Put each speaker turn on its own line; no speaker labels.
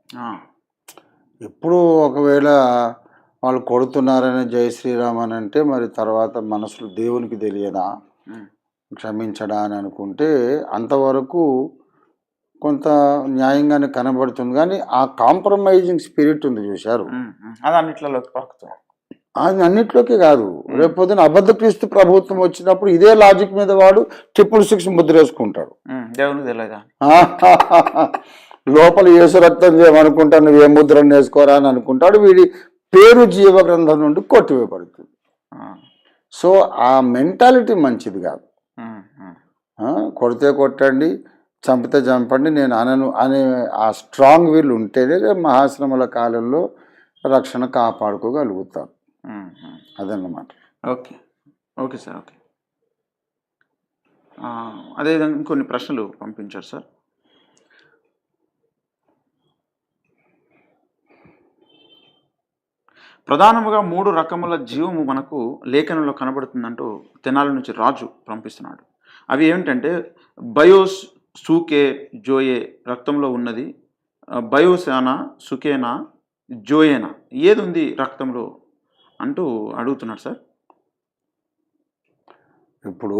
ఆ!
ఎప్పుడు ఒకవేళ వాళ్ళు కొడుతున్నారని జై శ్రీరామ్ అని అంటే మరి తర్వాత మనసులో దేవునికి తెలియదా
హ్మ్.
క్షమించడా అని అనుకుంటే అంతవరకు కొంత న్యాయంగానే కనబడుతుంది. కానీ ఆ కాంప్రమైజింగ్ స్పిరిట్ ఉంది చూశారు.
అది అన్నిట్లలోకి పాకుతుంది.
అది అన్నిట్లోకి కాదు.
హ్మ్.
రేపొద్దున అబద్ధ క్రీస్తు ప్రభుత్వం వచ్చినప్పుడు ఇదే లాజిక్ మీద వాడు 666 ముద్రేసుకుంటాడు.
దేవునికి తెలియదా?
లోపల యేసు రక్తం చేయమనుకుంటా నువ్వు ఏ ముద్రను వేసుకోరా అని అనుకుంటాడు. వీడి పేరు జీవ గ్రంథం నుండి కొట్టివేయబడుతుంది. సో ఆ మెంటాలిటీ మంచిది కాదు. కొడితే కొట్టండి, చంపితే చంపండి నేను అనను అనే ఆ స్ట్రాంగ్ విల్ ఉంటేనే మహాశ్రమల కాలంలో రక్షణ కాపాడుకోగలుగుతారు. అదన్నమాట.
ఓకే. Okay sir. ఓకే. అదేవిధంగా ఇంకొన్ని ప్రశ్నలు పంపించారు సార్. ప్రధానముగా 3 రకముల జీవము మనకు లేఖనంలో కనబడుతుందంటూ తెనాలి నుంచి రాజు పంపిస్తున్నాడు. అవి ఏమిటంటే బయోస్, సూకే, జోయే రక్తంలో ఉన్నది. బయోసానా, సుకేనా, జోయేనా ఏది ఉంది రక్తంలో అంటూ అడుగుతున్నాడు సార్.
ఇప్పుడు